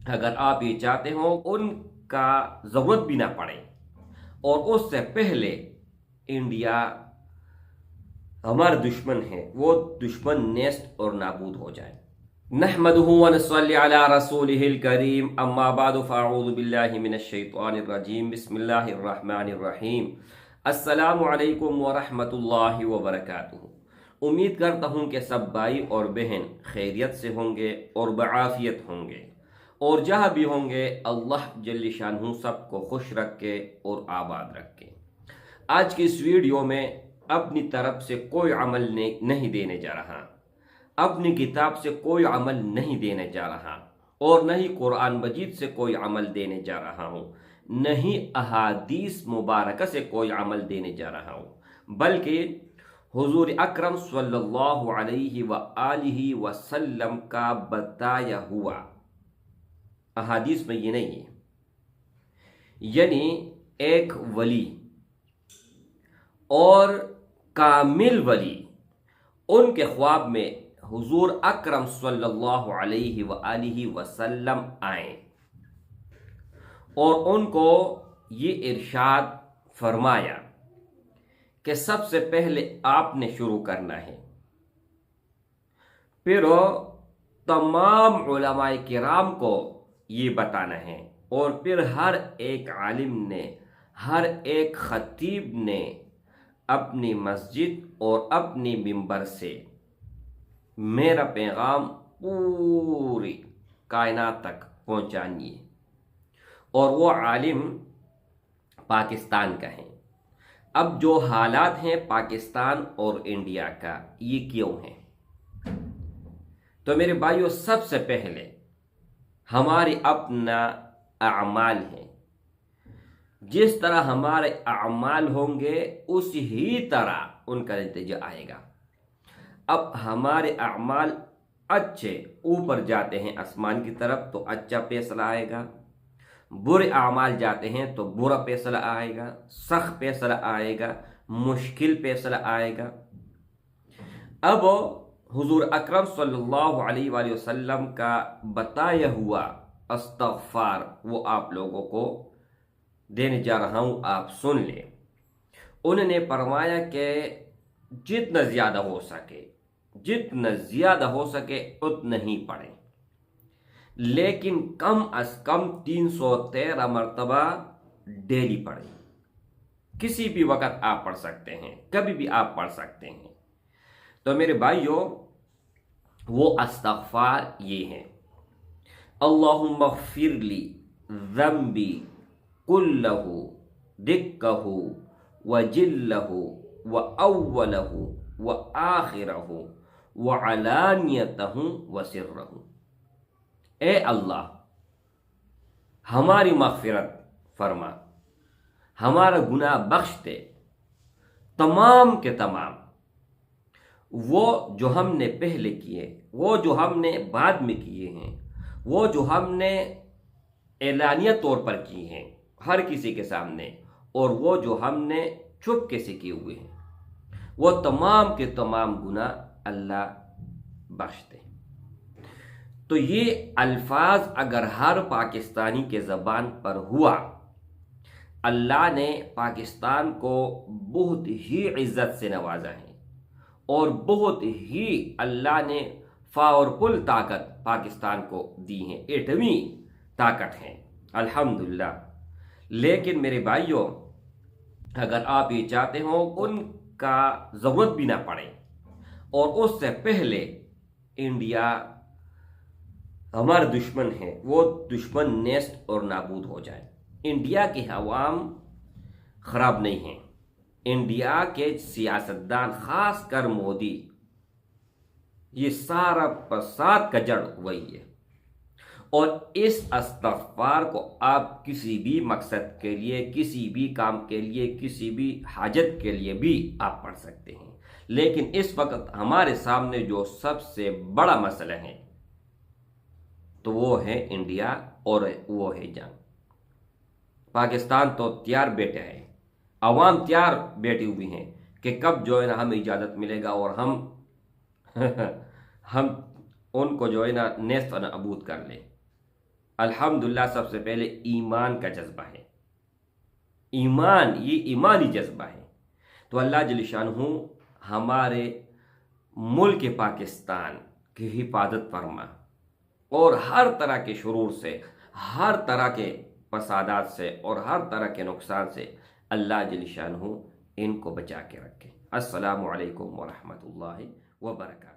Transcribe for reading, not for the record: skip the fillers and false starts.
अगर आप ये चाहते हो उनका ज़रूरत भी ना पड़े और उससे पहले इंडिया हमारा दुश्मन है, वो दुश्मन नेस्त और नाबूद हो जाए। नहमदुहु व नस्सल्ली अला रसूलिहिल करीम, अम्मा बादु फ़अऊज़ु बिल्लाहि मिनश शैतानिर रजीम, बिस्मिल्लाहिर रहमानिर रहीम। अस्सलामु अलैकुम व रहमतुल्लाहि व बरकातुहू। उम्मीद करता हूँ कि सब भाई और बहन खैरियत से होंगे और बआफियत होंगे, और जहाँ भी होंगे अल्लाह जल्ल शानहू सबको खुश रखे और आबाद रखे। आज की इस वीडियो में अपनी तरफ से कोई अमल नहीं देने जा रहा, अपनी किताब से कोई अमल नहीं देने जा रहा, और न ही कुरान मजीद से कोई अमल देने जा रहा हूँ, न ही अहादीस मुबारक से कोई अमल देने जा रहा हूँ, बल्कि हुजूर अकरम सल्लल्लाहु अलैहि व आलिहि वसल्लम का बताया हुआ अहादीस में ये नहीं है। यानी एक वली और कामिल वली, उनके ख्वाब में हुजूर अकरम सल्लल्लाहु अलैहि व आलिहि वसल्लम आए और उनको ये इरशाद फरमाया कि सबसे पहले आपने शुरू करना है। फिर तमाम उलमाए किराम को ये बताना है, और फिर हर एक आलिम ने, हर एक खतीब ने अपनी मस्जिद और अपनी मिंबर से मेरा पैगाम पूरी कायनात तक पहुंचाइए। और वो आलिम पाकिस्तान का है। अब जो हालात हैं पाकिस्तान और इंडिया का, ये क्यों है? तो मेरे भाइयों, सबसे पहले हमारे अपना अमाल है। जिस तरह हमारे अमाल होंगे उसी ही तरह उनका नतीजा आएगा। अब हमारे अमाल अच्छे ऊपर जाते हैं आसमान की तरफ तो अच्छा फैसला आएगा, बुरे अमाल जाते हैं तो बुरा फैसला आएगा, सख्त फैसला आएगा, मुश्किल फैसला आएगा। अब हुजूर अकरम सल्लल्लाहु अलैहि वसल्लम का बताया हुआ इस्तग़फ़ार वो आप लोगों को देने जा रहा हूँ, आप सुन लें। उन्होंने फरमाया कि जितना ज़्यादा हो सके उतना ही पढ़ें, लेकिन कम अज कम 313 मरतबा डेली पढ़ें। किसी भी वक़्त आप पढ़ सकते हैं, कभी भी आप पढ़ सकते हैं। तो मेरे भाइयों, वो इस्तग़फ़ार ये हैं: अल्लाहुम्मा ग़फ़िरली ज़ंबी कुल्लहु दिक्कहु व जिल्लहु व अव्वलहु व आखिरहु व अलानियतहु व सिर्रहु। ए अल्लाह, हमारी मग़फ़िरत फरमा, हमारा गुनाह बख्श दे, तमाम के तमाम, वो जो हमने पहले किए, वो जो हमने बाद में किए हैं, वो जो हमने एलानिया तौर पर किए हैं हर किसी के सामने, और वो जो हमने चुपके से किए हुए हैं, वो तमाम के तमाम गुनाह अल्लाह बख्श दे। तो ये अल्फाज अगर हर पाकिस्तानी के ज़बान पर हुआ, अल्लाह ने पाकिस्तान को बहुत ही इज़्ज़त से नवाजा है, और बहुत ही अल्लाह ने पावरफुल ताकत पाकिस्तान को दी है, एटमी ताकत है, अल्हम्दुलिल्लाह। लेकिन मेरे भाइयों, अगर आप ये चाहते हो उनका ज़रूरत भी ना पड़े और उससे पहले इंडिया हमारा दुश्मन है, वो दुश्मन नेस्त और नाबूद हो जाए। इंडिया के अवाम ख़राब नहीं हैं, इंडिया के सियासतदान ख़ास कर मोदी, ये सारा फसाद का जड़ वही है। और इस इस्तग़फ़ार को आप किसी भी मकसद के लिए, किसी भी काम के लिए, किसी भी हाजत के लिए भी आप पढ़ सकते हैं। लेकिन इस वक्त हमारे सामने जो सबसे बड़ा मसला है तो वो है इंडिया और वो है जंग। पाकिस्तान तो तैयार बैठे हैं, अवाम तैयार बैठी हुई हैं कि कब जो है ना हमें इजाज़त मिलेगा और हम उनको जो है ना नेस्त नाबूद कर लें। الحمدللہ سب سے پہلے ایمان کا جذبہ ہے، ایمان، یہ ایمانی جذبہ ہے۔ تو اللہ جل شانہ ہمارے ملک پاکستان کی حفاظت فرما، اور ہر طرح کے شرور سے، ہر طرح کے فسادات سے اور ہر طرح کے نقصان سے اللہ جل شانہ ان کو بچا کے رکھے۔ السلام علیکم ورحمۃ اللہ وبرکاتہ۔